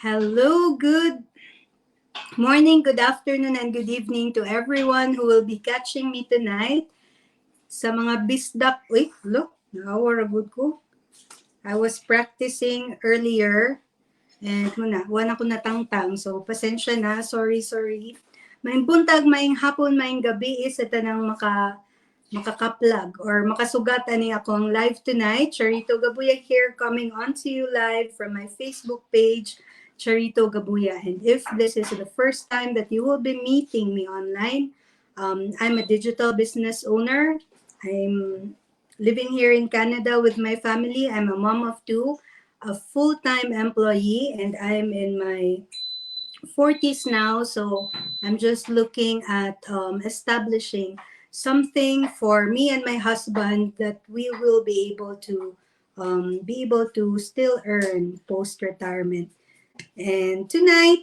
Hello, good morning, good afternoon, and good evening to everyone who will be catching me tonight. Sa mga bisdak, wait, look, good ko. I was practicing earlier and wala ko natangtang. So, pasensya na, sorry. Maing buntag, maing hapon, maing gabi is ito nang makakaplag or makasugat ani akong live tonight. Charito Gabuya here, coming on to you live from my Facebook page, Charito Gabuya. And if this is the first time that you will be meeting me online, I'm a digital business owner. I'm living here in Canada with my family. I'm a mom of two, a full-time employee, and I'm in my 40s now, so I'm just looking at establishing something for me and my husband that we will be able to still earn post retirement. And tonight,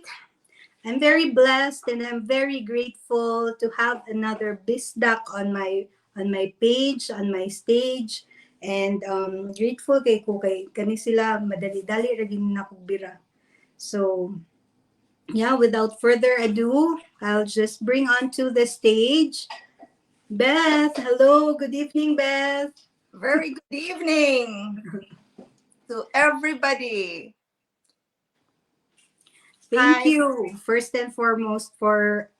I'm very blessed and I'm very grateful to have another Bisdak on my page, on my stage. And grateful kay kani sila madali-dali ra gyud na kog bira. So yeah, without further ado, I'll just bring onto the stage Beth. Hello, good evening, Beth. Very good evening to everybody. Thank Hi. you, first and foremost, for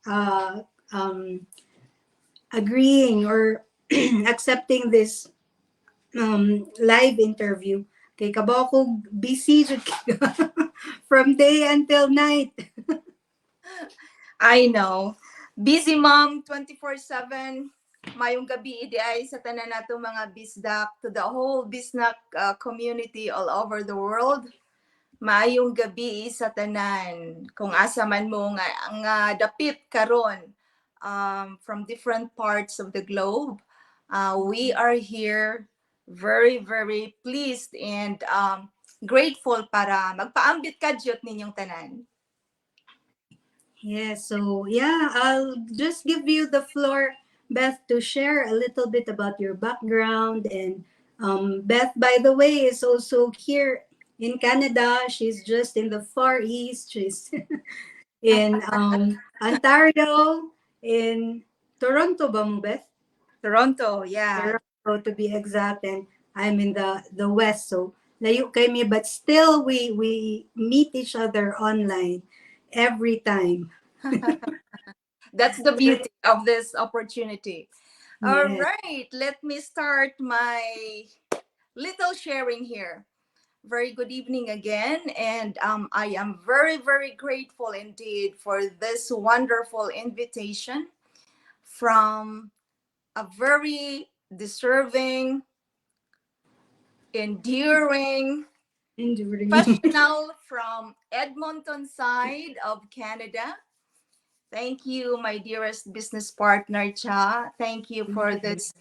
agreeing or accepting this live interview. Kay kabaw ko busy jud from day until night. I know. Busy mom 24/7. Mayong gabi idi ay sa tanan nato mga bisdak to the whole bisdak community all over the world. Maayong gabi sa tanan kung asa man mo nga dapit karon from different parts of the globe. We are here very pleased and grateful para magpaambit kadyot ninyong tanan. Yeah, so yeah, I'll just give you the floor, Beth, to share a little bit about your background. And Beth, by the way, is also here in Canada. She's just in the Far East. She's in Ontario, in Toronto, ba mo, Beth? Toronto, yeah. Toronto, to be exact. And I'm in the West, so layo kay me, but still we meet each other online every time. That's the beauty of this opportunity. All Yeah. right, let me start my little sharing here. Very good evening again, and I am very grateful indeed for this wonderful invitation from a very deserving, enduring Enduring. professional from Edmonton side of Canada. Thank you, my dearest business partner, Cha. Thank you for this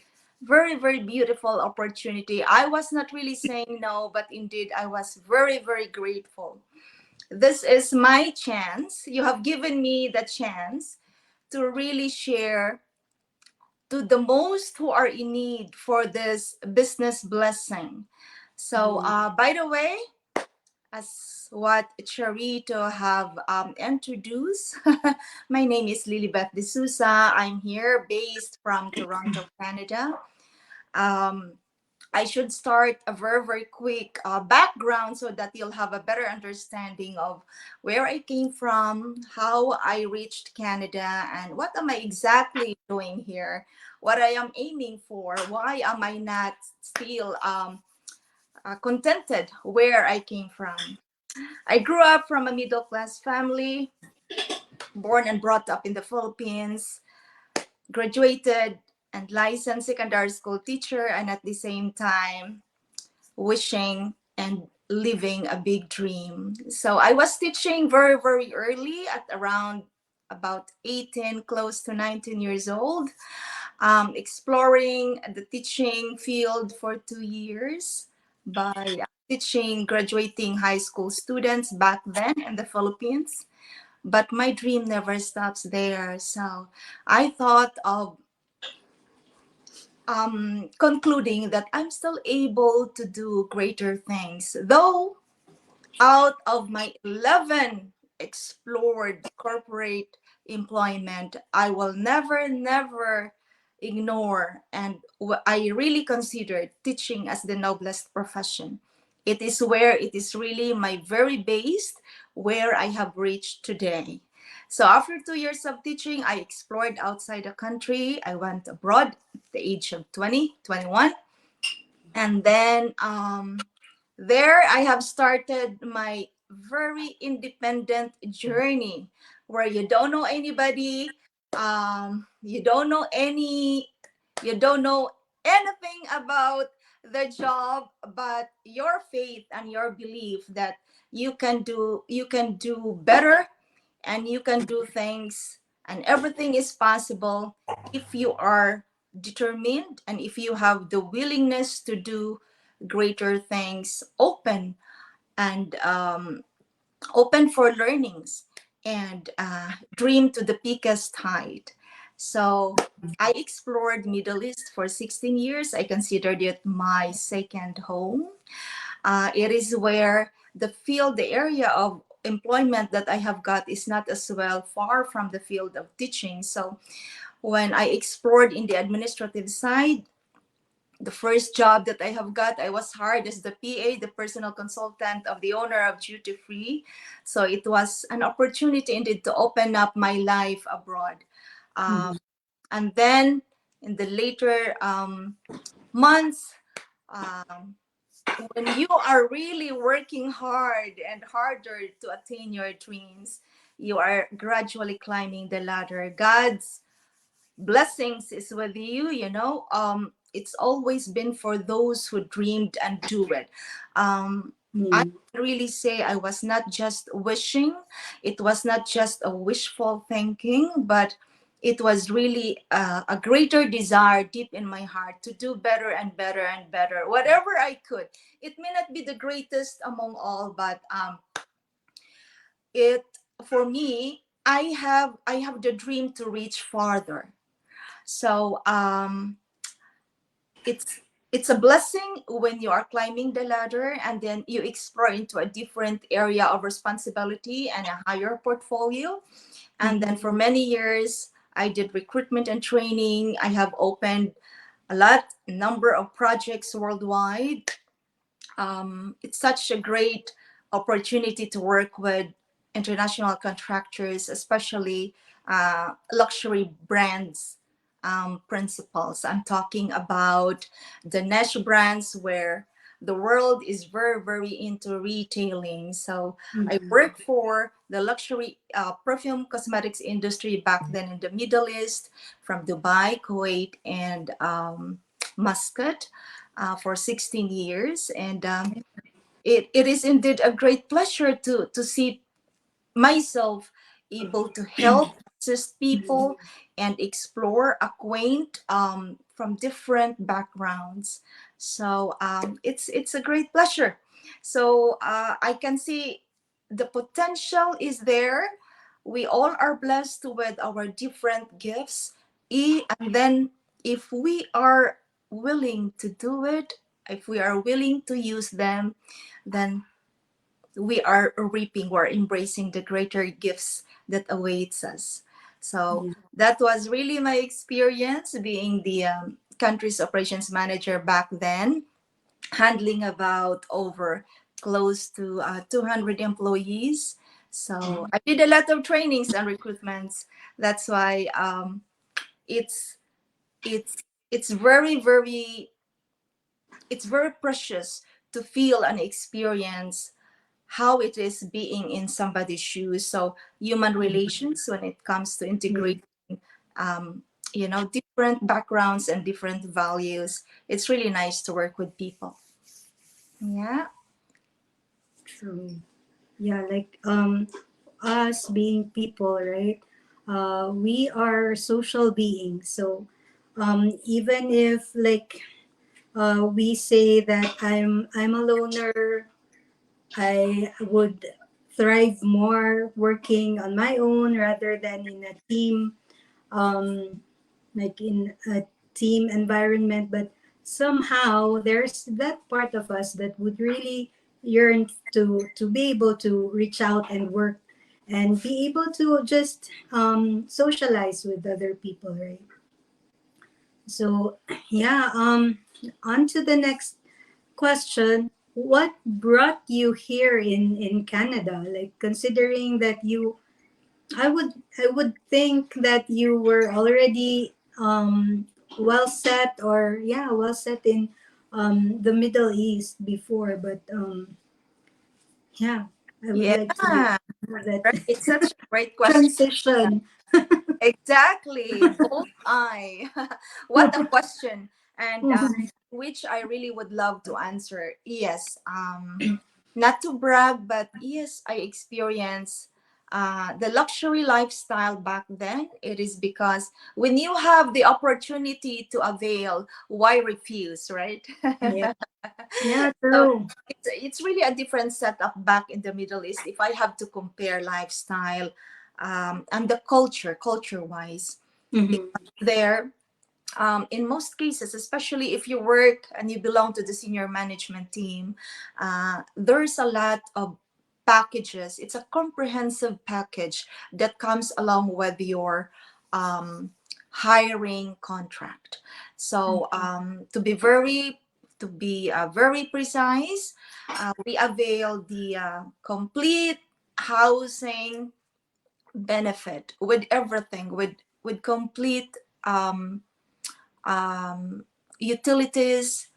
very beautiful opportunity. I was not really saying no, but indeed I was very grateful. This is my chance. You have given me the chance to really share to the most who are in need for this business blessing. So, by the way, as what Charito have introduced, my name is Lilibeth D'Souza. I'm here based from Toronto, Canada. Um, I should start a very quick background so that you'll have a better understanding of where I came from, how I reached Canada, and what am I exactly doing here, what I am aiming for, why am I not still contented where I came from. I grew up from a middle class family, born and brought up in the Philippines, graduated and licensed secondary school teacher, and at the same time, wishing and living a big dream. So I was teaching very early at around about 18, close to 19 years old, exploring the teaching field for 2 years by teaching graduating high school students back then in the Philippines. But my dream never stops there. So I thought of concluding that I'm still able to do greater things. Though out of my 11 explored corporate employment, I will never ignore, and I really consider teaching as the noblest profession. It is where it is really my very base where I have reached today. So after 2 years of teaching, I explored outside the country. I went abroad at the age of 20, 21. And then there I have started my very independent journey where you don't know anybody, you don't know you don't know anything about the job, but your faith and your belief that you can do better, and you can do things, and everything is possible if you are determined and if you have the willingness to do greater things, and open for learnings, and dream to the peakest height. So I explored Middle East for 16 years. I considered it my second home. It is where the area of employment that I have got is not as well far from the field of teaching. So when I explored in the administrative side, the first job that I have got, I was hired as the PA, the personal consultant of the owner of Duty Free. So it was an opportunity indeed to open up my life abroad. Mhm. And then in the later months, um, when you are really working hard and harder to attain your dreams, you are gradually climbing the ladder. God's blessings is with you, it's always been for those who dreamed and do it. I Mhm. can really say I was not just wishing, it was not just a wishful thinking, but it was really a greater desire deep in my heart to do better and better and better, whatever I could. It may not be the greatest among all, but it for me, I have the dream to reach farther. So it's it's a blessing when you are climbing the ladder and then you explore into a different area of responsibility and a higher portfolio. And then Mhm. for many years, I did recruitment and training. I have opened a number of projects worldwide. It's such a great opportunity to work with international contractors, especially luxury brands principals. I'm talking about the niche brands where the world is very into retailing. So I Mhm. worked for the luxury perfume cosmetics industry back then in the Middle East, from Dubai, Kuwait, and Muscat for 16 years. And it is indeed a great pleasure to see myself able to help assist people and explore, acquaint from different backgrounds. So it's a great pleasure. So I can see the potential is there. We all are blessed with our different gifts. And then if we are willing to do it, if we are willing to use them, then we are reaping, we're embracing the greater gifts that awaits us. So Yeah. that was really my experience being the country's operations manager back then, handling about over close to 200 employees. So I did a lot of trainings and recruitments. That's why it's it's it's very precious to feel and experience how it is being in somebody's shoes. So human relations, when it comes to Yeah. integrating, um, different backgrounds and different values, it's really nice to work with people. Yeah. True. Yeah, like us being people, right? We are social beings. So even if like we say that I'm a loner, I would thrive more working on my own rather than in a team, um, like in a team environment. But somehow there's that part of us that would really yearn to be able to reach out and work and be able to just socialize with other people, right? So yeah, on to the next question. What brought you here in Canada? Like, considering that you, I would think that you were already well set, or yeah, well set in the Middle East before, but yeah, I would Yeah, like to have that right. Such a great question. transition. Exactly. Bullseye. What a question. And which I really would love to answer. Yes. Not to brag, but yes, I experienced the luxury lifestyle back then. It is because when you have the opportunity to avail, why refuse, right? Yeah, yeah, So true. it's really a different setup back in the Middle East. If I have to compare lifestyle and the culture wise, Mm-hmm. there in most cases, especially if you work and you belong to the senior management team, there's a lot of packages. It's a comprehensive package that comes along with your um, hiring contract. So to be very precise, we avail the complete housing benefit with everything, with complete um, um, utilities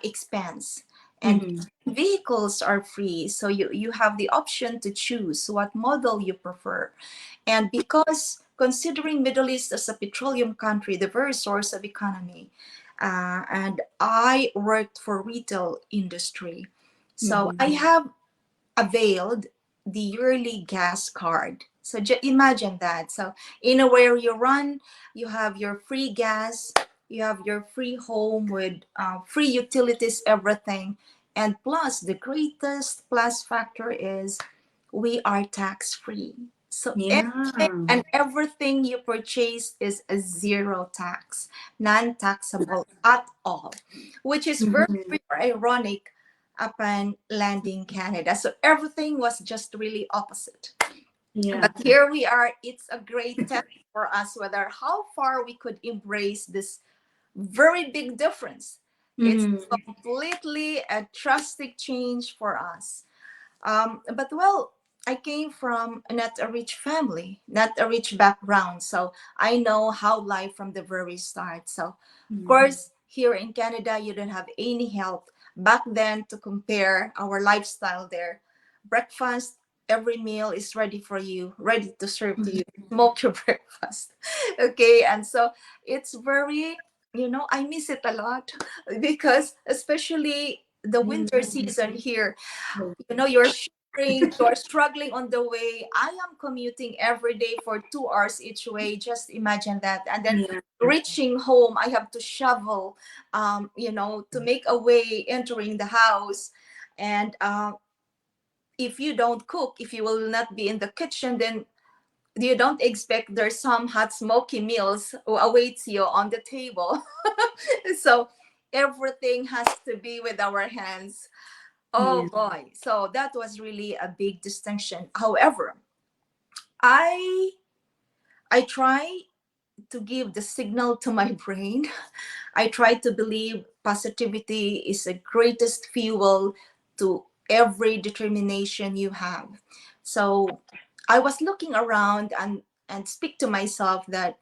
expense, and Mm-hmm. vehicles are free, so you have the option to choose what model you prefer. And because considering Middle East as a petroleum country, the very source of economy, and I worked for retail industry, so I Mm-hmm. have availed the yearly gas card. So imagine that. So in a where you run, you have your free gas, you have your free home with free utilities, everything. And plus, the greatest plus factor is we are tax free. So anything Yeah. and everything you purchase is a zero tax, non taxable at all, which is very, Mm-hmm. very ironic upon landing Canada. So everything was just really opposite. Yeah. But here we are. It's a great test for us whether how far we could embrace this very big difference. It's Mm-hmm. completely a drastic change for us. But well, I came from not a rich family, not a rich background. So I know how life from the very start. So, of course, here in Canada, you don't have any help back then to compare our lifestyle there. Breakfast, every meal is ready for you, ready to serve to you. Smoke your breakfast. Okay. And so it's very, I miss it a lot because, especially the winter season here, you're shivering, you're struggling on the way. I am commuting every day for 2 hours each way. Just imagine that. And then Yeah. reaching home, I have to shovel, to make a way entering the house. And if you don't cook, if you will not be in the kitchen, then you don't expect there's some hot smoky meals who awaits you on the table. So everything has to be with our hands. Oh Yeah. boy. So that was really a big distinction. However, I I try to give the signal to my brain. I try to believe positivity is the greatest fuel to every determination you have. So I was looking around and speak to myself that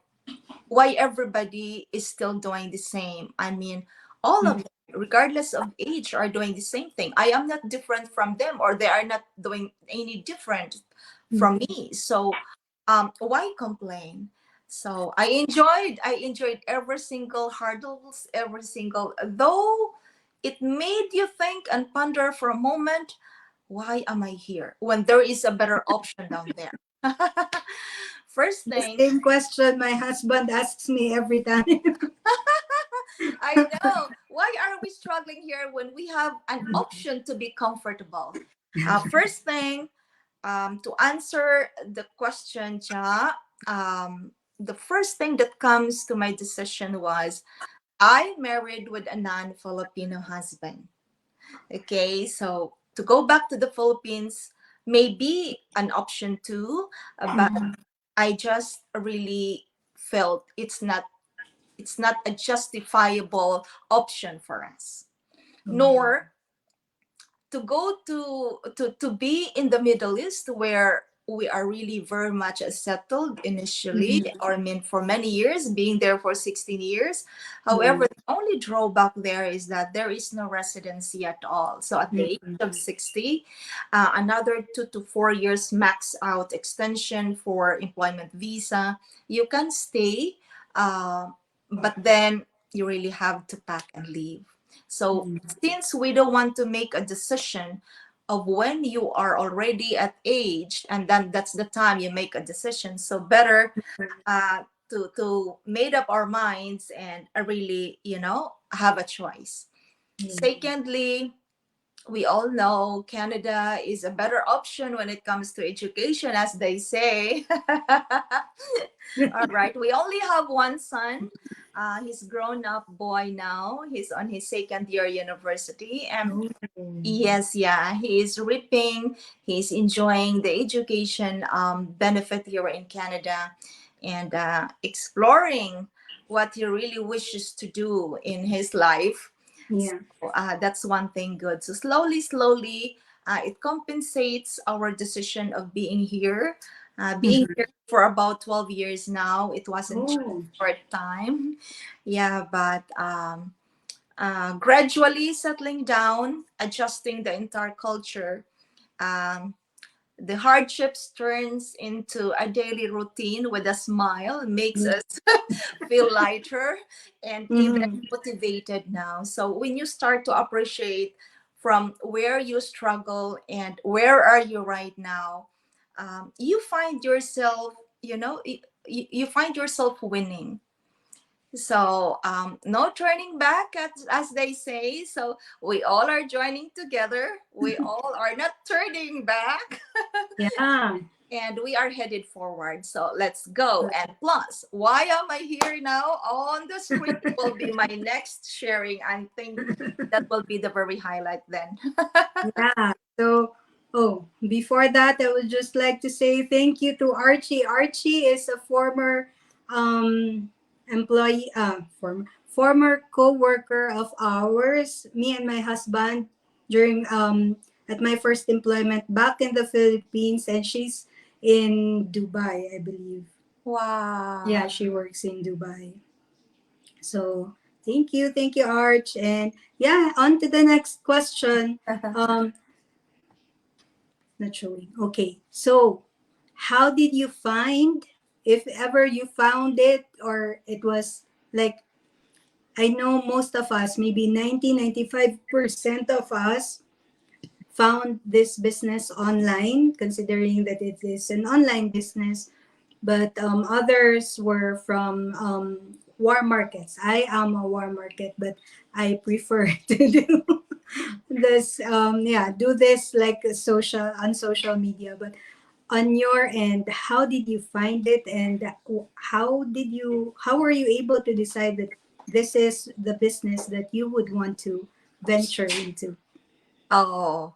why everybody is still doing the same. I mean, all of them, regardless of age, are doing the same thing. I am not different from them, or they are not doing any different from Mm-hmm. me. So, why complain? So I enjoyed every single hurdles, every single, though it made you think and ponder for a moment, why am I here when there is a better option down there? First The thing, same question my husband asks me every time. I know. Why are we struggling here when we have an option to be comfortable? First thing, to answer the question, Ja, the first thing that comes to my decision was I married with a non-Filipino husband. Okay, so to go back to the Philippines may be an option too, but Mhm. I just really felt it's not a justifiable option for us. Oh, Nor to go to be in the Middle East where we are really very much settled initially, mhm. or I mean for many years, being there for 16 years. Yeah. However, the only drawback there is that there is no residency at all. So at the age Mhm. of 60, another 2 to 4 years max out extension for employment visa. You can stay, uh, but then you really have to pack and leave. So Mhm. since we don't want to make a decision of when you are already at age, and then that's the time you make a decision, so better to made up our minds and really, have a choice. Yeah. Secondly, we all know Canada is a better option when it comes to education, as they say. All right, we only have one son. He's grown up boy now. He's on his second year university, and Oh. yes, yeah, he is reaping. He's enjoying the education benefit here in Canada, and exploring what he really wishes to do in his life. Yeah. That's one thing good. So slowly, slowly, it compensates our decision of being here. Being Mhm. here for about 12 years now, it wasn't just Oh. a short time. Yeah, but gradually settling down, adjusting the entire culture. Um, the hardships turns into a daily routine with a smile, makes Yeah. us feel lighter and even Mhm. motivated now. So when you start to appreciate from where you struggle and where are you right now, you find yourself, you find yourself winning. So no turning back, as they say. So we all are joining together. We all are not turning back. Yeah. And we are headed forward. So let's go. And plus, why am I here now on the screen will be my next sharing. I think that will be the very highlight then. Yeah. So, oh, before that, I would just like to say thank you to Archie. Archie is a former employee, former co-worker of ours. Me and my husband during at my first employment back in the Philippines, and she's in Dubai, I believe. Yeah, Wow. she works in Dubai. So thank you, Arch, and yeah, on to the next question. Um, Not showing. Okay. So, how did you find, if ever you found it, or it was like, I know most of us, maybe 95% of us found this business online, considering that it is an online business, but others were from warm markets. I am a warm market, but I prefer to do this, yeah, do this like a social on social media. But on your end, how did you find it, and how were you able to decide that this is the business that you would want to venture into? Oh,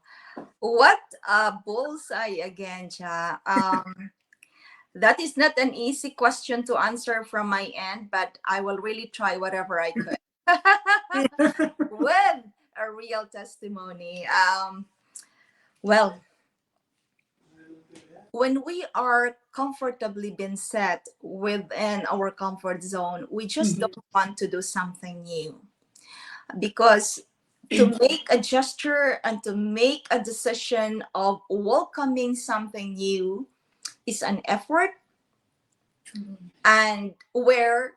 what a bullseye again, Cha. That is not an easy question to answer from my end, but I will really try whatever I could. With a real testimony. Well, when we are comfortably been set within our comfort zone, we just Mhm. don't want to do something new, because to make a gesture and to make a decision of welcoming something new is an effort, and where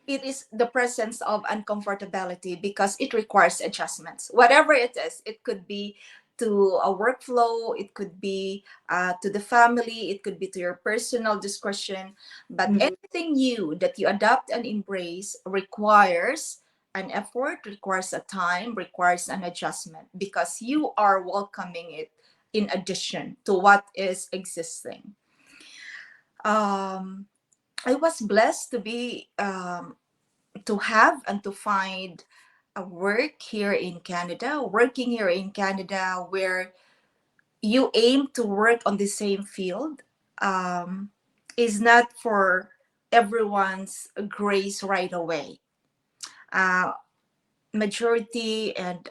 it is the presence of uncomfortability because it requires adjustments. Whatever it is, it could be to a workflow, it could be to the family, it could be to your personal discretion. But Mhm. anything new that you adopt and embrace requires an effort, requires a time, requires an adjustment, because you are welcoming it in addition to what is existing. Um, I was blessed to be to have and to find work here in Canada, working here in Canada, where you aim to work on the same field, um, is not for everyone's grace right away. Uh, Majority, and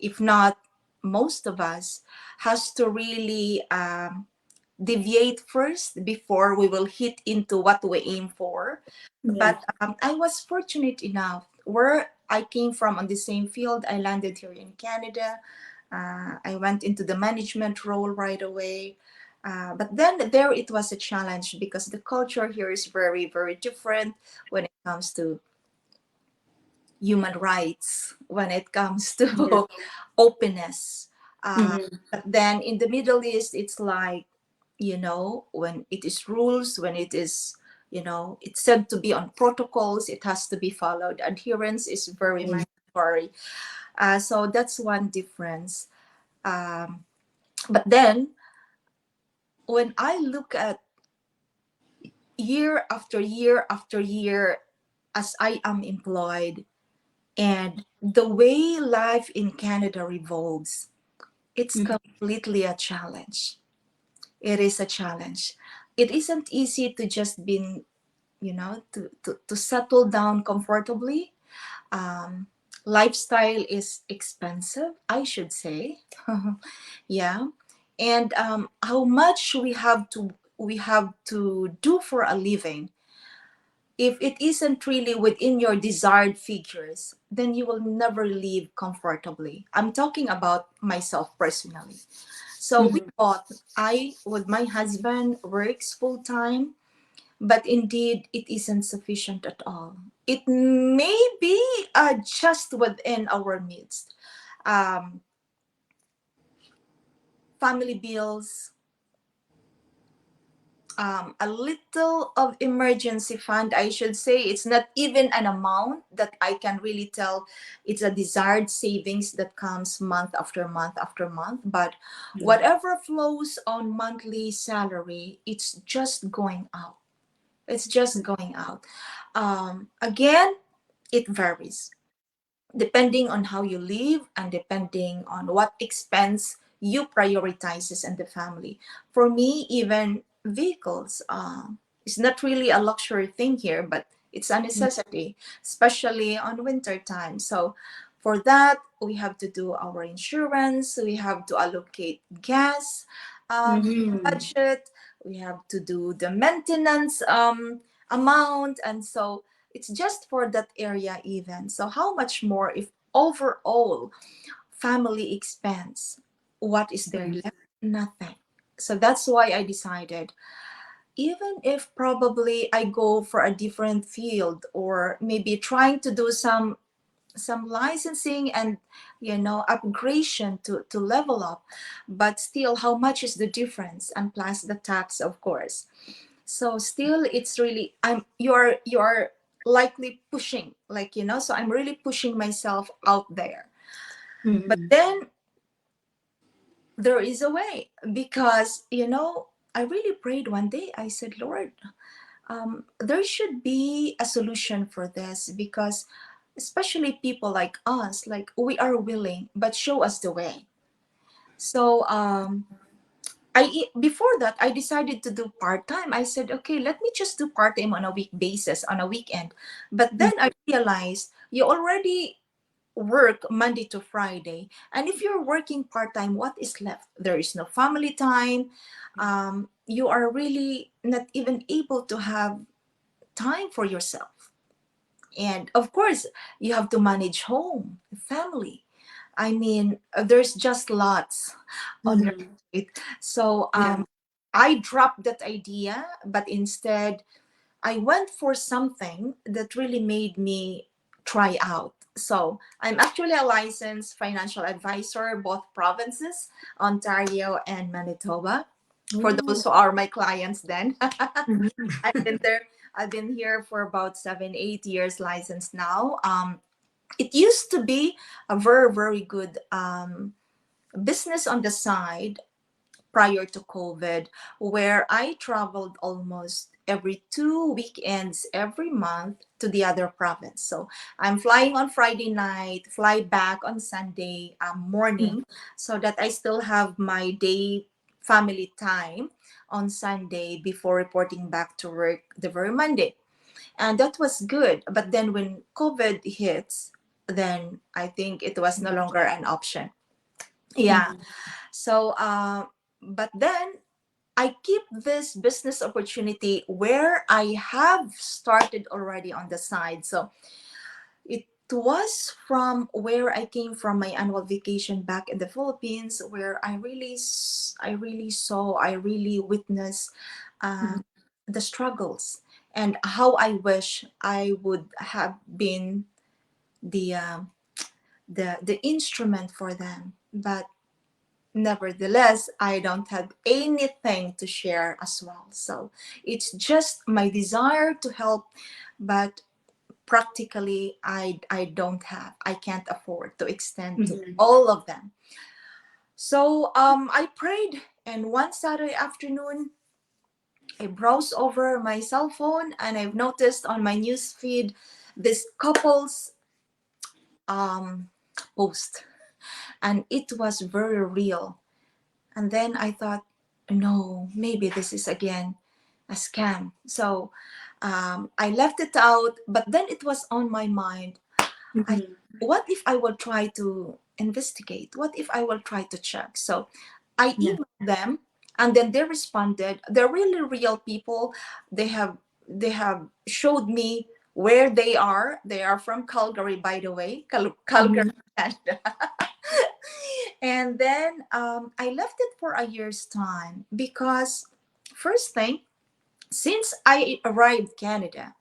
if not most of us, has to really deviate first before we will hit into what we aim for. Yeah. But I was fortunate enough where I came from on the same field. I landed here in Canada. I went into the management role right away. But then there it was a challenge because the culture here is very, very different when it comes to human rights, when it comes Yeah. to openness. Mm-hmm. But then in the Middle East, it's like, when it is rules, when it is, it's said to be on protocols, it has to be followed. Adherence is very mandatory. So that's one difference. Um, but then when I look at year after year after year as I am employed, and the way life in Canada revolves, it's completely a challenge. It is a challenge. It isn't easy to just be, to settle down comfortably. Um, Lifestyle is expensive, I should say. Yeah. And how much we have to do for a living, if it isn't really within your desired figures, then you will never live comfortably. I'm talking about myself personally. So we Mm-hmm. thought, I, with my husband, works full time, but indeed it isn't sufficient at all. It may be just within our midst. Um, Family bills, a little of emergency fund, I should say. It's not even an amount that I can really tell it's a desired savings that comes month after month after month. But whatever flows on monthly salary, it's just going out. It's just going out. Again, it varies depending on how you live and depending on what expense you prioritizes in the family. For me, even vehicles is not really a luxury thing here, but it's a necessity, especially on winter time. So for that, we have to do our insurance, we have to allocate gas Mm-hmm. budget, we have to do the maintenance amount, and so it's just for that area even. So how much more if overall family expense, what is there left? Nothing. So that's why I decided, even if probably I go for a different field or maybe trying to do some licensing and upgradation to level up, but still how much is the difference, and plus the tax, of course. So still it's really, you're likely pushing, like, so I'm really pushing myself out there. But Mm-hmm. then there is a way, because I really prayed one day. I said, Lord, there should be a solution for this, because especially people like us, like, we are willing, but show us the way. So before that, I decided to do part-time. I said, okay, let me just do part-time on a week basis, on a weekend. But then I realized you already work Monday to Friday. And if you're working part-time, what is left? There is no family time. You are really not even able to have time for yourself. And of course, you have to manage home, family. I mean, there's just lots on your Mm-hmm. plate. So Yeah. I dropped that idea, but instead I went for something that really made me try out. So I'm actually a licensed financial advisor, both provinces, Ontario and Manitoba. For those Oh. who are my clients, then Mm-hmm. I've been there. I've been here for about 7, 8 years licensed now. It used to be a very, very good business on the side prior to COVID, where I traveled almost every 2 weekends every month to the other province. So I'm flying on Friday night, fly back on Sunday morning, so that I still have my day family time on Sunday before reporting back to work the very Monday. And that was good. But then when COVID hits, then I think it was no longer an option. Yeah. Mhm. So, but then I keep this business opportunity where I have started already on the side. So it was from where I came from my annual vacation back in the Philippines, where I really saw, I really witnessed uh, Mhm. the struggles and how I wish I would have been the the instrument for them. But nevertheless, I don't have anything to share as well. So it's just my desire to help, but practically I don't have, I can't afford to extend to Mhm. all of them. So I prayed, and one Saturday afternoon I browsed over my cell phone and I've noticed on my news feed this couple's um post, and it was very real. And then I thought, no, maybe this is again a scam. So I left it out, but then it was on my mind. I, Mhm. what if I will try to investigate? What if I will try to check? So I Yeah. emailed them, and then they responded. They're really real people. They have they have showed me where they are. They are from Calgary, by the way, Calgary, Mhm. Canada. And then I left it for a year's time because, first thing, since I arrived Canada,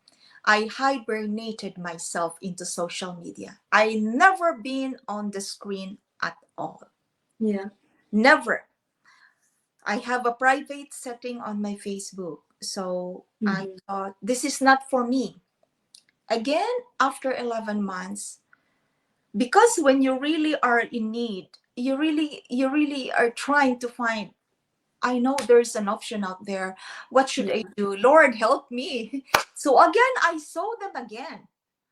I hibernated myself into social media. I never been on the screen at all. Yeah. Never. I have a private setting on my Facebook. So I Mhm. thought this is not for me. Again, after 11 months, because when you really are in need, you really are trying to find, I know there's an option out there. What should I Yeah. do? Lord, help me. So again, I saw them again.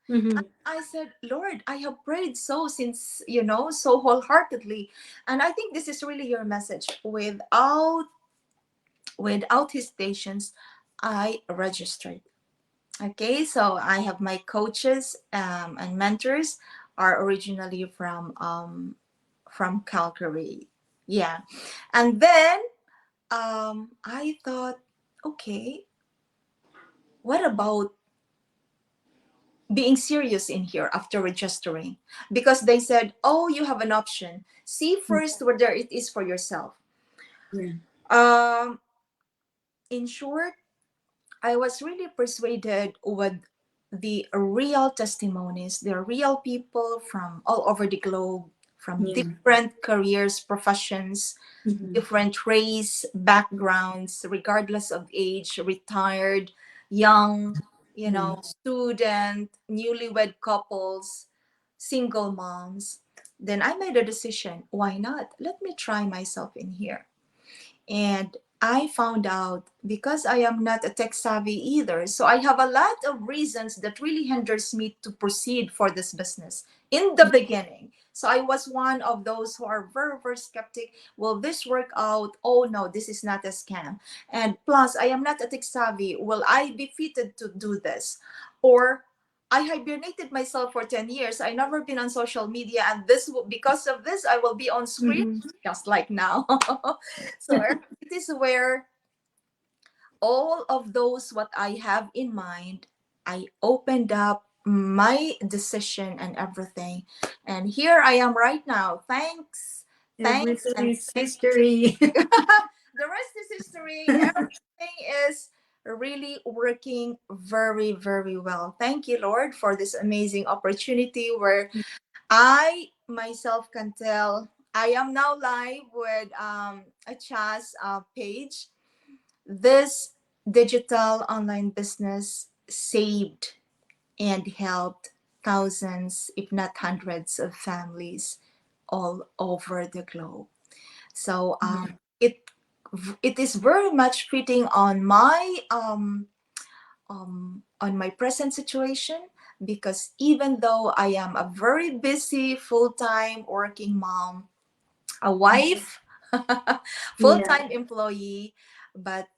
Mhm. I said, Lord, I have prayed so since, so wholeheartedly. And I think this is really your message. Without hesitations, I registered. Okay, so I have my coaches and mentors are originally from Calgary. Yeah. And then I thought, okay, what about being serious in here after registering? Because they said, oh, you have an option. See first whether it is for yourself. Yeah. Um, in short, I was really persuaded with the real testimonies. They're real people from all over the globe, from Yeah. different careers, professions, Mhm. different race, backgrounds, regardless of age, retired, young, Yeah. student, newlywed couples, single moms. Then I made a decision. Why not? Let me try myself in here. And I found out, because I am not a tech savvy either, so I have a lot of reasons that really hinders me to proceed for this business in the beginning. So I was one of those who are very, very skeptic. Will this work out? Oh no, this is not a scam. And plus, I am not a tech savvy. Will I be fitted to do this? Or I hibernated myself for 10 years. I never been on social media, and because of this, I will be on screen Mhm. just like now. So it is where all of those what I have in mind, I opened up my decision and everything. And here I am right now. Thanks, Everything and is thanks. history. The rest is history. Everything is really working very, very well. Thank you, Lord, for this amazing opportunity where I myself can tell I am now live with a Chas page. This digital online business saved and helped thousands, if not hundreds, of families all over the globe. So Yeah. it is very much fitting on my on my present situation, because even though I am a very busy full-time working mom, a wife, Yeah. full-time employee, but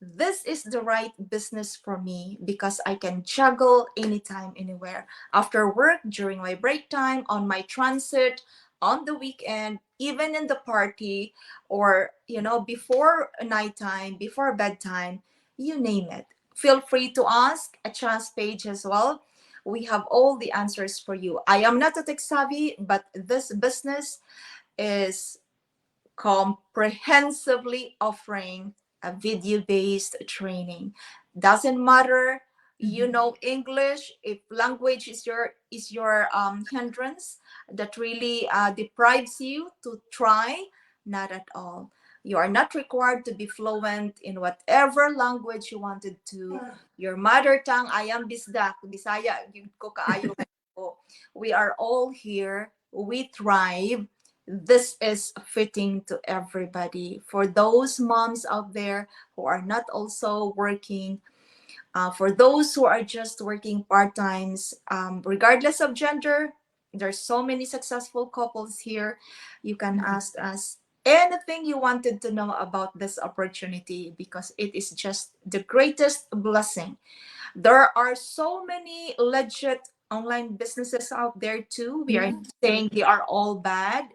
this is the right business for me because I can juggle anytime, anywhere. After work, during my break time, on my transit, on the weekend, even in the party, or before nighttime, before bedtime, you name it. Feel free to ask a chance page as well. We have all the answers for you. I am not a tech savvy, but this business is comprehensively offering a video-based training. Doesn't matter you Mhm. know English, if language is your hindrance that really deprives you to try. Not at all. You are not required to be fluent in whatever language you wanted to. Your mother tongue, I am Bisdak, Bisaya, yun ko kaayo ko. We are all here. We thrive. This is fitting to everybody. For those moms out there who are not also working, for those who are just working part times, regardless of gender, there's so many successful couples here. You can Mhm. ask us anything you wanted to know about this opportunity because it is just the greatest blessing. There are so many legit online businesses out there too. We are Yeah. saying they are all bad,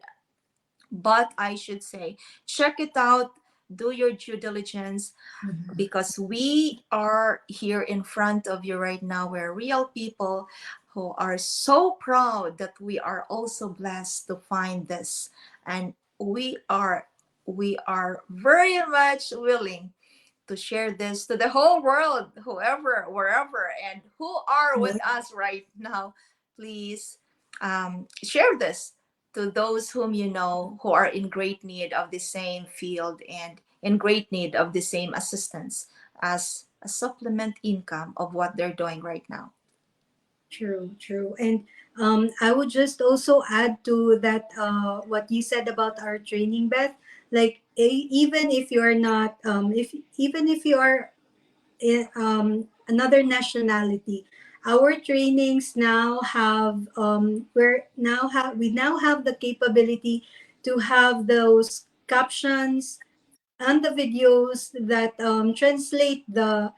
but I should say, check it out, do your due diligence, Mhm. because we are here in front of you right now. We're real people who are so proud that we are also blessed to find this. And we are very much willing to share this to the whole world, whoever, wherever, and who are with Yeah. us right now. Please share this to those whom you know who are in great need of the same field and in great need of the same assistance as a supplement income of what they're doing right now. True, true. And I would just also add to that what you said about our training, Beth. Like even if you are not, if even if you are another nationality, our trainings now have we now have the capability to have those captions and the videos that translate the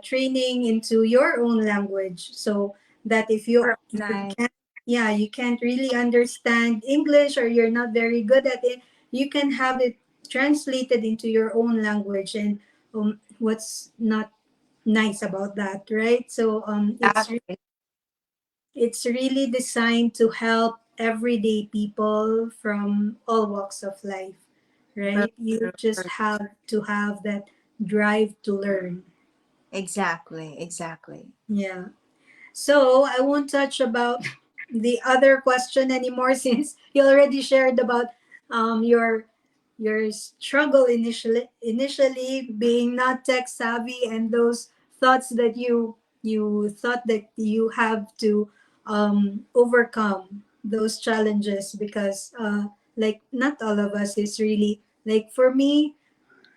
training into your own language, so that if you Nice. can't, yeah, you can't really understand English or you're not very good at it, you can have it translated into your own language. And what's not nice about that, right? So Exactly. it's really designed to help everyday people from all walks of life, True, right? You true, just true. have to have that drive to learn. Exactly, exactly. Yeah. So I won't touch about the other question anymore since you already shared about your struggle initially being not tech savvy, and those thoughts that you thought that you have to overcome those challenges, because like not all of us is really like, for me,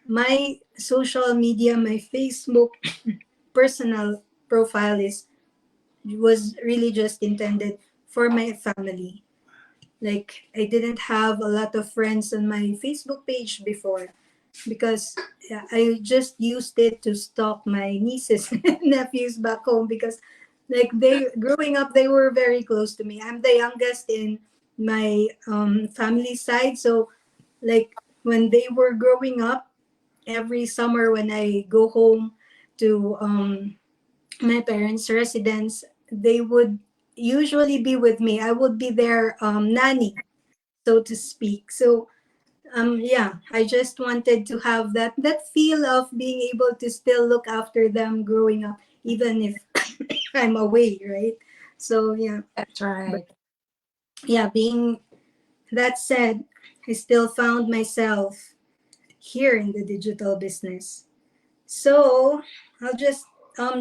my social media, my Facebook personal profile is was really just intended for my family. Like I didn't have a lot of friends on my Facebook page before, because yeah, I just used it to stalk my nieces and nephews back home, because like they growing up they were very close to me. I'm the youngest in my family side, so like when they were growing up, every summer when I go home to my parents' residence, they would usually be with me. I would be their nanny, so to speak. So yeah, I just wanted to have that feel of being able to still look after them growing up, even if I'm away, right? So yeah, That's but right. yeah, being that said, I still found myself here in the digital business. So I'll just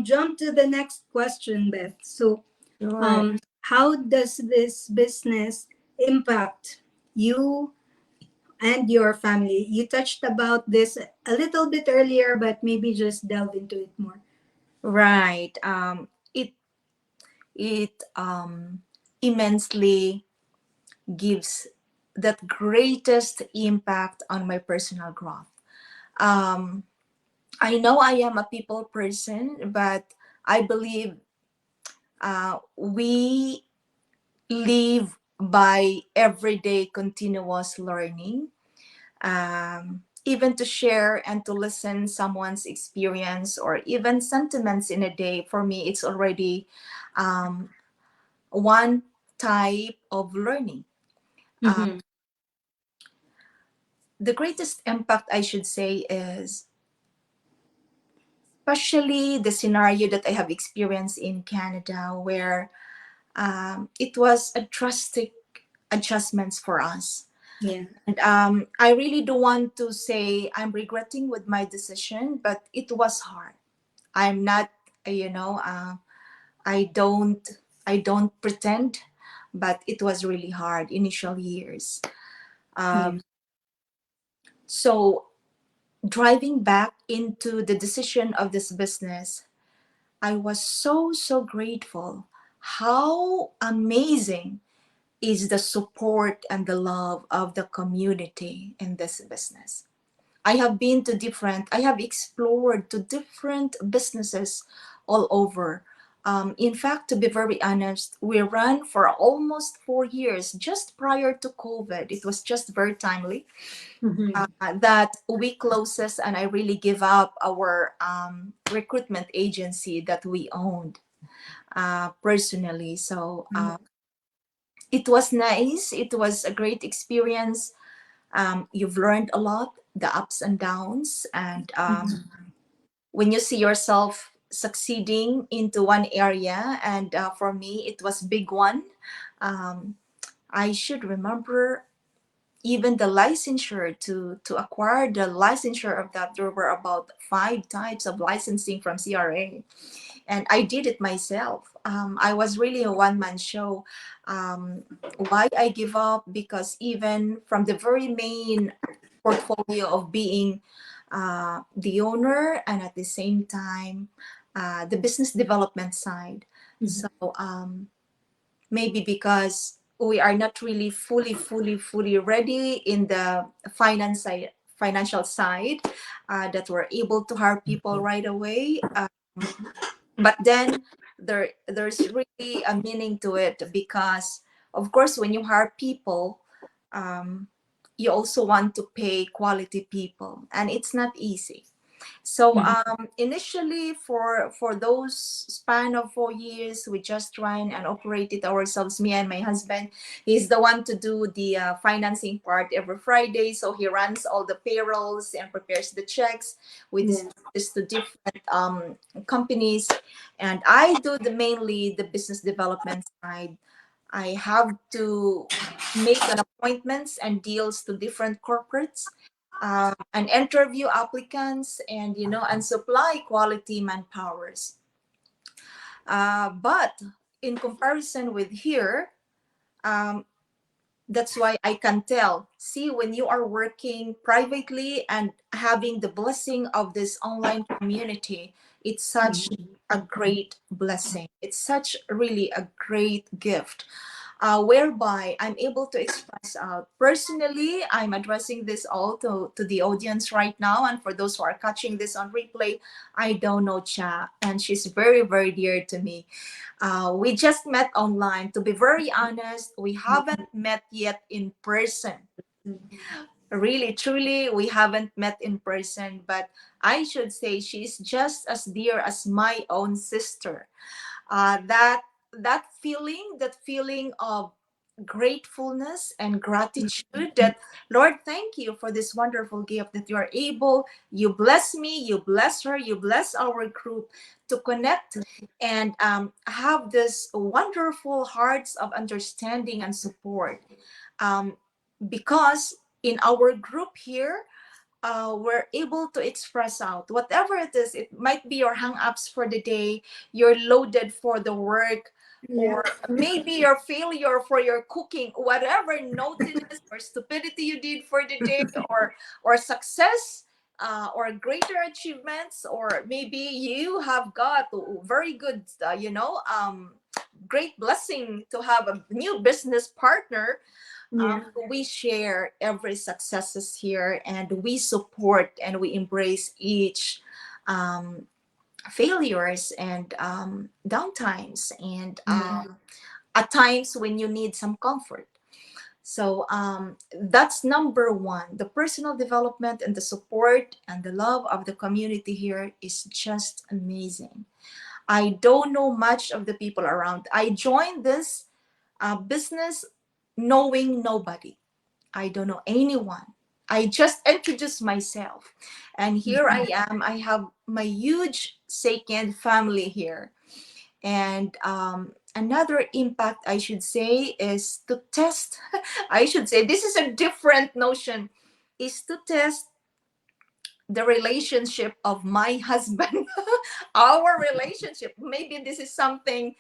jump to the next question, Beth. So Sure. how does this business impact you and your family? You touched about this a little bit earlier, but maybe just delve into it more. Right. It immensely gives that greatest impact on my personal growth. Um, I know I am a people person, but I believe we live by everyday continuous learning. Even to share and to listen someone's experience or even sentiments in a day, for me, it's already um, one type of learning. Uh, Mm-hmm. the greatest impact, I should say, is especially the scenario that I have experienced in Canada, where it was a drastic adjustments for us. Yeah. And I really don't want to say I'm regretting with my decision, but it was hard. I'm not, you know, I don't, I don't pretend, but it was really hard initial years. Yeah. So driving back into the decision of this business, I was so grateful. How amazing is the support and the love of the community in this business. I have explored to different businesses all over. In fact, to be very honest, we ran for almost 4 years just prior to COVID. It was just very timely Mm-hmm. that we closes and I really give up our recruitment agency that we owned personally. So it was nice. It was a great experience. You've learned a lot, the ups and downs, and when you see yourself succeeding into one area, and for me, it was big one. Um, I should remember even the licensure to acquire the licensure of that. There were about 5 types of licensing from CRA, and I did it myself. I was really a one-man show. Why I give up? Because even from the very main portfolio of being the owner and at the same time the business development side. So maybe because we are not really fully ready in the financial side, that we're able to hire people right away. But then there's really a meaning to it, because of course when you hire people, um, you also want to pay quality people, and it's not easy. So Mm-hmm. initially, for those span of 4 years, we just ran and operated ourselves. Me and my husband, he's the one to do the financing part every Friday. So he runs all the payrolls and prepares the checks. We Yeah. distribute this to different companies, and I do the mainly the business development side. I have to make an appointments and deals to different corporates, and interview applicants, and and supply quality manpowers. But in comparison with here, um, that's why I can tell. See, when you are working privately and having the blessing of this online community, it's such a great blessing. It's such really a great gift, whereby I'm able to express out. Personally, I'm addressing this all to the audience right now. And for those who are catching this on replay, I don't know Cha, and she's very dear to me. We just met online. To be very honest, we haven't met yet in person. Really, truly, we haven't met in person, but I should say she's just as dear as my own sister. That feeling of gratefulness and gratitude, that Lord, thank you for this wonderful gift that you are able, you bless me, you bless her, you bless our group to connect and have this wonderful hearts of understanding and support, um, because in our group here, we're able to express out whatever it is. It might be your hang-ups for the day, you're loaded for the work, Yeah. or maybe your failure for your cooking, whatever naughtiness or stupidity you did for the day, or success or greater achievements, or maybe you have got very good, great blessing to have a new business partner. Yeah. We share every successes here, and we support and we embrace each um, failures and downtimes, and Yeah. at times when you need some comfort. So that's number one. The personal development and the support and the love of the community here is just amazing. I don't know much of the people around. I joined this business knowing nobody. I don't know anyone. I just introduced myself. And here I am. I have my huge second family here. And another impact, I should say, is to test. I should say, this is a different notion, is to test the relationship of my husband. Our relationship. Maybe this is something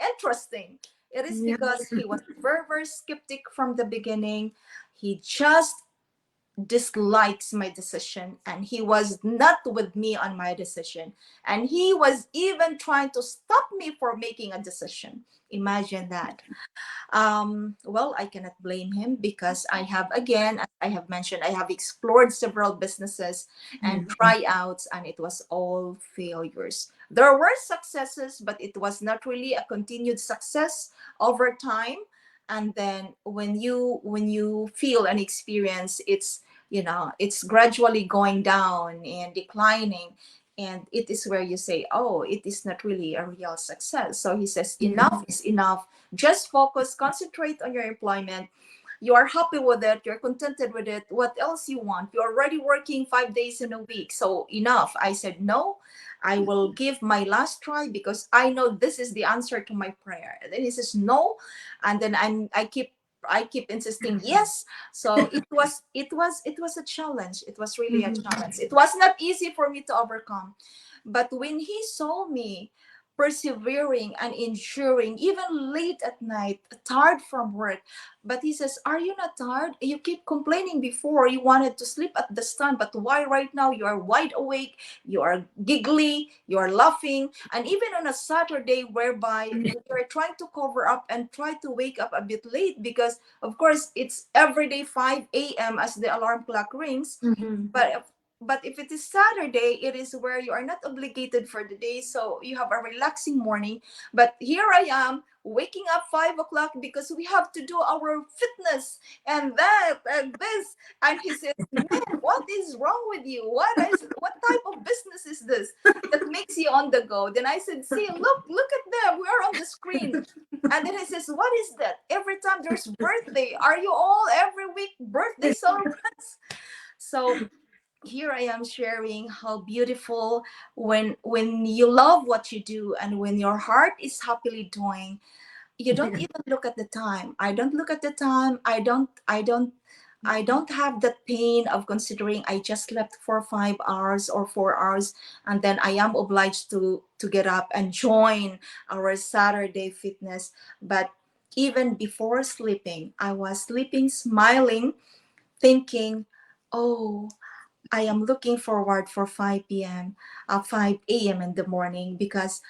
interesting. It is Yeah. because he was very, very skeptic from the beginning. He just dislikes my decision, and he was not with me on my decision, and he was even trying to stop me for making a decision. Imagine that. Well, I cannot blame him, because I have, again, as I have mentioned, I have explored several businesses and tryouts, and it was all failures. There were successes, but it was not really a continued success over time. And then when you feel and experience, it's gradually going down and declining, and it is where you say, oh, it is not really a real success. So he says, Yeah. enough is enough. Just focus, concentrate on your employment. You are happy with it, you're contented with it. What else you want? You're already working 5 days in a week. So enough. I said, no, I will give my last try, because I know this is the answer to my prayer. And then he says, no. And then I keep insisting, yes. So it was a challenge. It was really a challenge. It was not easy for me to overcome. But when he saw me persevering and enduring, even late at night, tired from work. But he says, are you not tired? You keep complaining before. You wanted to sleep at the sun, but why right now you are wide awake, you are giggly, you are laughing. And even on a Saturday, whereby we are trying to cover up and try to wake up a bit late, because of course it's every day 5 a.m. as the alarm clock rings. Mhm. But if it is Saturday, it is where you are not obligated for the day, so you have a relaxing morning. But here I am waking up 5 o'clock because we have to do our fitness and that and this. And he says, "Man, what is wrong with you? What type of business is this that makes you on the go?" Then I said, "See, look at them. We are on the screen." And then he says, "What is that? Every time there's birthday, are you all every week birthday celebrants?" So here I am sharing how beautiful, when you love what you do and when your heart is happily doing, you don't even look at the time. I don't look at the time. I don't have that pain of considering I just slept for 5 hours or 4 hours, and then I am obliged to get up and join our Saturday fitness. But even before sleeping, I was sleeping smiling, thinking, oh, I am looking forward for 5 p.m., 5 a.m. in the morning, because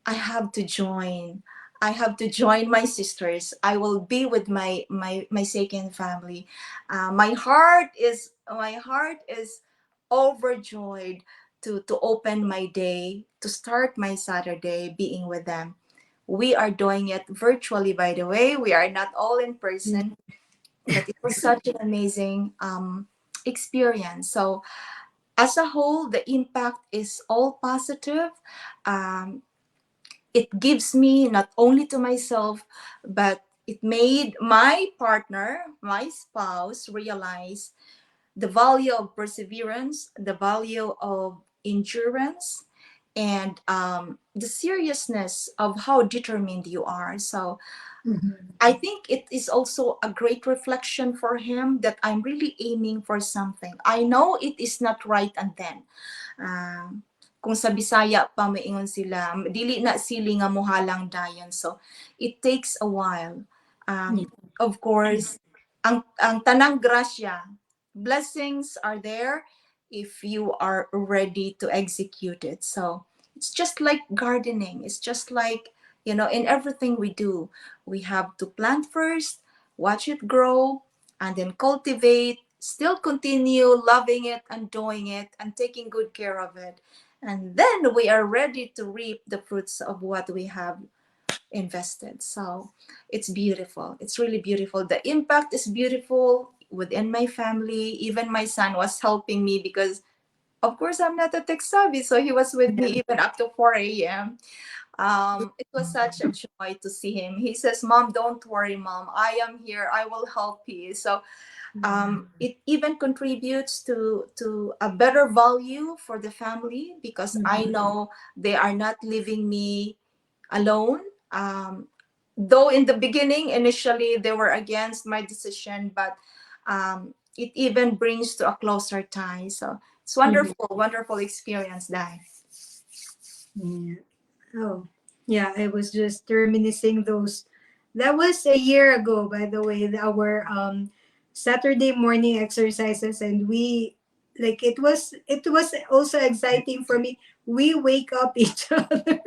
I have to join. I have to join my sisters. I will be with my second family. My heart is overjoyed to open my day, to start my Saturday being with them. We are doing it virtually, by the way. We are not all in person, but it was such an amazing experience. So as a whole, the impact is all positive. Um, it gives me not only to myself, but it made my partner, my spouse, realize the value of perseverance, the value of endurance, and the seriousness of how determined you are. So I think it is also a great reflection for him that I'm really aiming for something. I know it is not right and then. Kung sa Bisaya pa maingon sila, dili na sili nga mohalang dayon. So it takes a while. Yeah. Of course, ang tanang grasya, blessings are there. if you are ready to execute it. So it's just like gardening. It's just like, in everything we do, we have to plant first, watch it grow, and then cultivate, still continue loving it and doing it and taking good care of it. And then we are ready to reap the fruits of what we have invested. So it's beautiful. It's really beautiful. The impact is beautiful within my family. Even my son was helping me because, of course, I'm not a tech savvy. So he was with me even up to 4 a.m. It was such a joy to see him. He says, "Mom, don't worry, Mom. I am here. I will help you." So it even contributes to a better value for the family because I know they are not leaving me alone. Though in the beginning, initially, they were against my decision, but it even brings to a closer tie. So it's Mhm. wonderful, wonderful experience, Dai. Yeah. Oh, yeah. I was just reminiscing those. That was a year ago, by the way. Our Saturday morning exercises, and we like it was also exciting for me. We wake up each other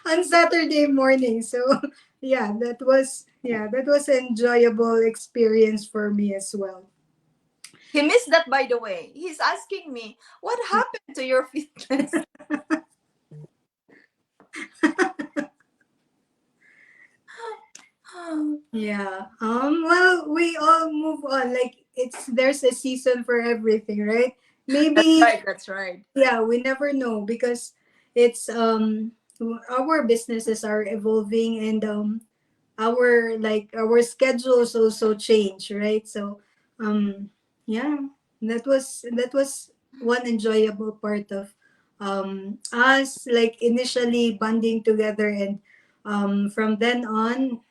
on Saturday morning. So that was an enjoyable experience for me as well. He missed that, by the way. He's asking me, what happened to your fitness? Yeah. Well, we all move on. Like there's a season for everything, right? That's Maybe right, that's right. yeah, we never know because it's our businesses are evolving, and our schedules also change, right? So yeah, that was one enjoyable part of us, like initially bonding together, and from then on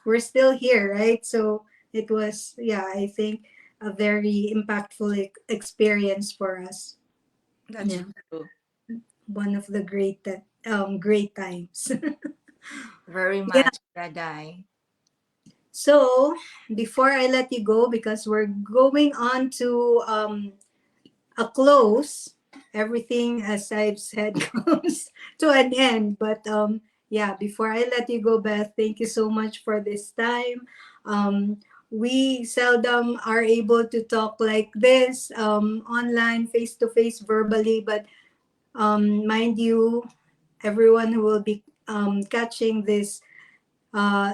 we're still here, right? So it was, yeah, I think a very impactful experience for us. That's Yeah, true. one of the great times. Very Yeah. much, Daday. So before I let you go, because we're going on to a close, everything as I've said comes to an end. But yeah, before I let you go, Beth, thank you so much for this time. We seldom are able to talk like this, online, face to face, verbally, but mind you, everyone who will be catching this uh,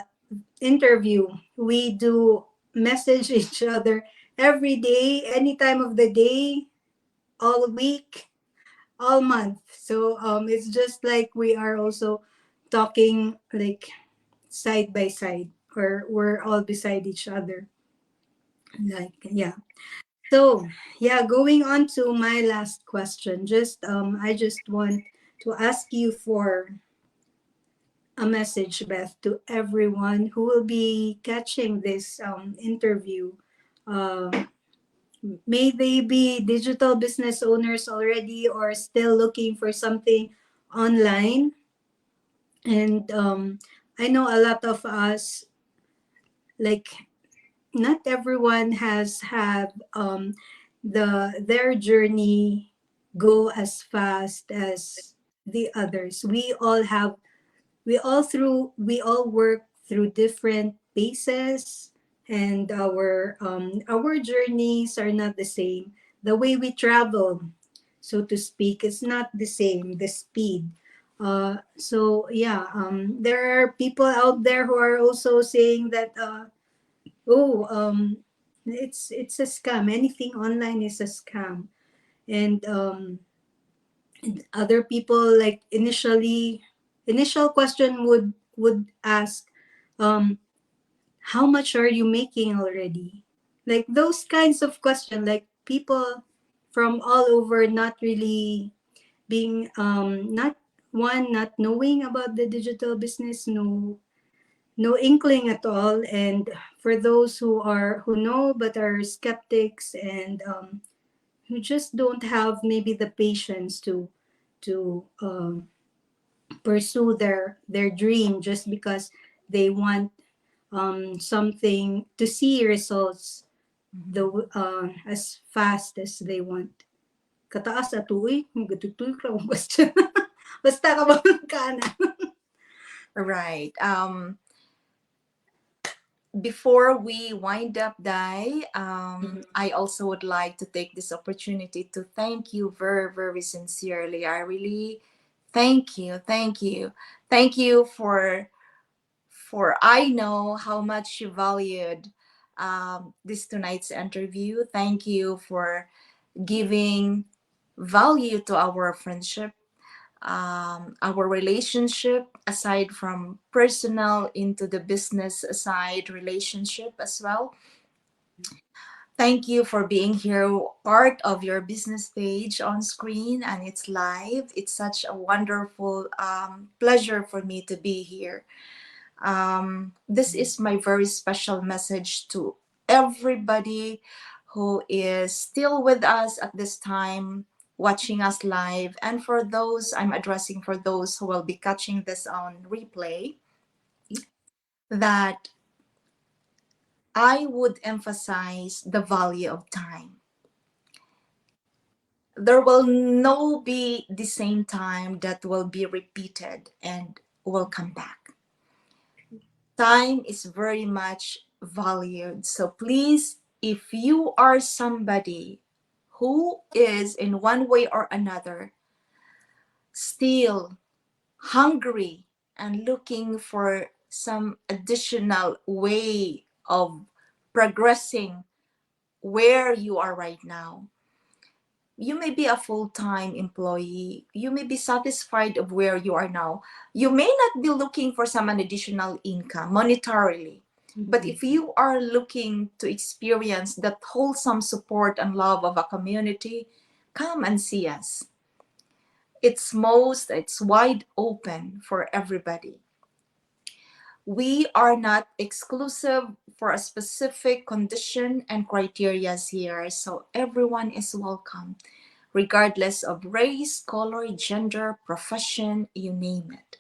interview, we do message each other every day, any time of the day, all week, all month. So it's just like we are also talking like side by side, or we're all beside each other. Like, yeah. So yeah, going on to my last question. I just want to ask you for a message, Beth, to everyone who will be catching this interview. Um, may they be digital business owners already or still looking for something online. And I know a lot of us, like, not everyone has had their journey go as fast as the others. We all work through different paces, and our journeys are not the same. The way we travel, so to speak, is not the same, the speed. So yeah, there are people out there who are also saying that oh, it's a scam. Anything online is a scam. And other people, like, initial question would ask, um how much are you making already? Like those kinds of question, like people from all over, not really being not knowing about the digital business, no inkling at all. And for those who know but are skeptics, and who just don't have maybe the patience to pursue their dream, just because they want something to see results the as fast as they want. Kataas ato gatutoy ka basta. Basta ka ba kana. Right. Before we wind up, Dai, I also would like to take this opportunity to thank you very, very sincerely. I really thank you for I know how much you valued this tonight's interview. Thank you for giving value to our friendship, our relationship, aside from personal into the business side relationship as well. Thank you for being here, part of your business page on screen, and it's live. It's such a wonderful pleasure for me to be here. This is my very special message to everybody who is still with us at this time, watching us live, and for those I'm addressing, for those who will be catching this on replay, that I would emphasize the value of time. There will no be the same time that will be repeated and will come back. Time is very much valued. So please, if you are somebody who is in one way or another still hungry and looking for some additional way of progressing where you are right now, you may be a full-time employee, you may be satisfied of where you are now, you may not be looking for some additional income monetarily, but if you are looking to experience that wholesome support and love of a community, come and see us. It's wide open for everybody. We are not exclusive for a specific condition and criteria here, so everyone is welcome, regardless of race, color, gender, profession, you name it.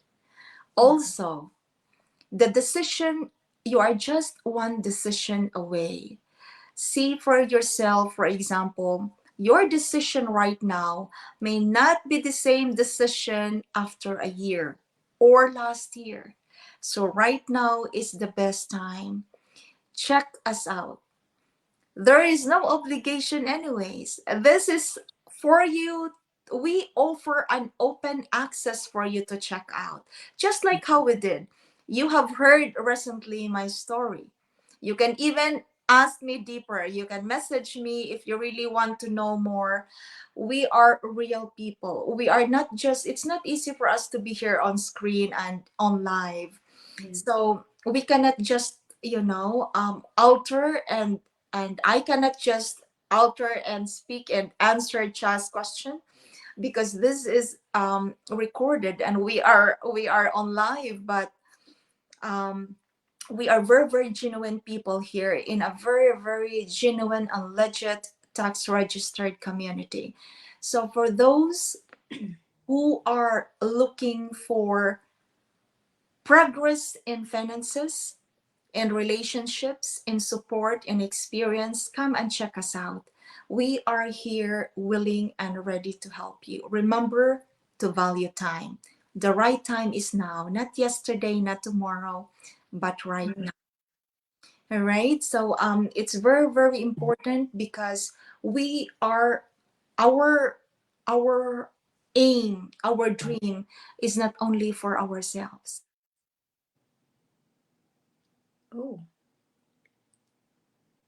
Also, the decision, you are just one decision away. See for yourself, for example, your decision right now may not be the same decision after a year or last year. So, right now is the best time. Check us out. There is no obligation, anyways. This is for you. We offer an open access for you to check out, just like how we did. You have heard recently my story. You can even ask me deeper. You can message me if you really want to know more. We are real people. We are not just, it's not easy for us to be here on screen and on live. So we cannot just, alter and I cannot just alter and speak and answer Cha's question, because this is recorded and we are on live, but um, we are very, very genuine people here in a very, very genuine and legit tax registered community. So for those who are looking for progress in finances, in relationships, in support, in experience, come and check us out. We are here willing and ready to help you. Remember to value time. The right time is now, not yesterday, not tomorrow, but right now. All right. So it's very, very important, because we are our our aim, our dream is not only for ourselves. Oh,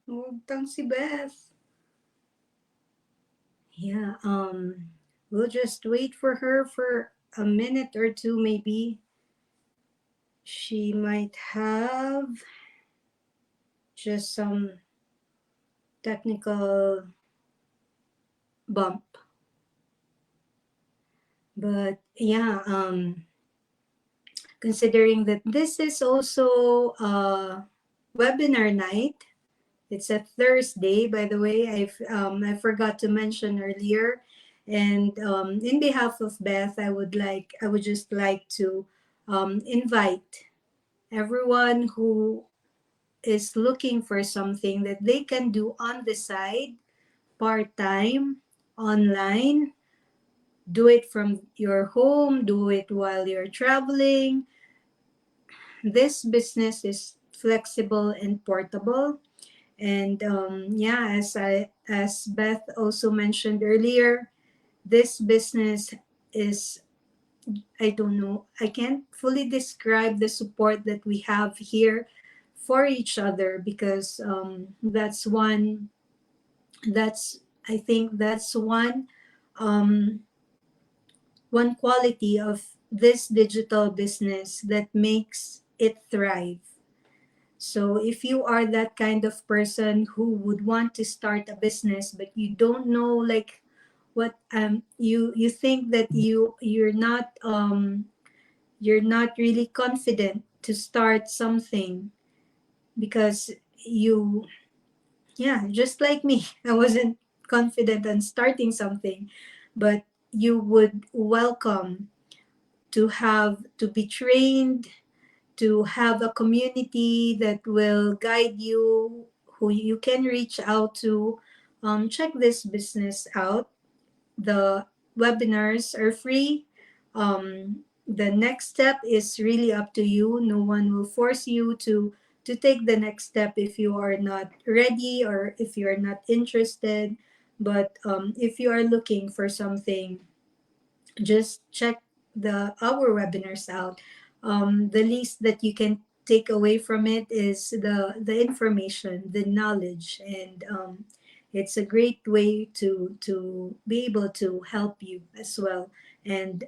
huwag si Beth. Yeah, we'll just wait for her for a minute or two, maybe. She might have just some technical bump. But yeah, considering that this is also a webinar night, it's a Thursday, by the way. I forgot to mention earlier, and in behalf of Beth, I would just like to invite everyone who is looking for something that they can do on the side, part-time, online, do it from your home, do it while you're traveling, this business is flexible and portable. And yeah, as Beth also mentioned earlier, this business is, I don't know, I can't fully describe the support that we have here for each other, because that's I think that's um, one quality of this digital business that makes it thrive. So if you are that kind of person who would want to start a business but you don't know, like, what you think that you're not really confident to start something, because you, yeah, just like me, I wasn't confident on starting something, but you would welcome to be trained, to have a community that will guide you, who you can reach out to. Check this business out. The webinars are free. The next step is really up to you. No one will force you to take the next step if you are not ready or if you are not interested. But if you are looking for something, just check our webinars out. The least that you can take away from it is the information, the knowledge, and it's a great way to be able to help you as well. And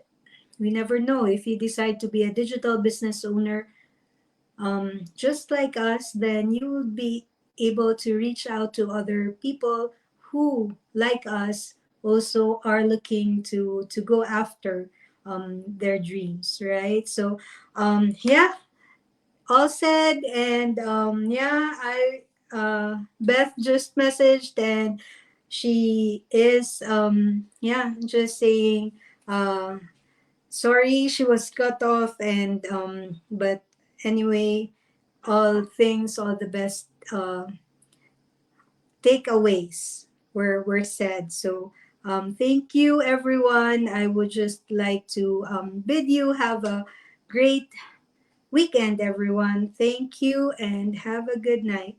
we never know, if you decide to be a digital business owner, just like us, then you will be able to reach out to other people who, like us, also are looking to go after their dreams, right? So, yeah, all said, and yeah, Beth just messaged, and she is yeah, just saying. Sorry, she was cut off, and but anyway, all things, all the best takeaways were said. So thank you, everyone. I would just like to bid you have a great weekend, everyone. Thank you and have a good night.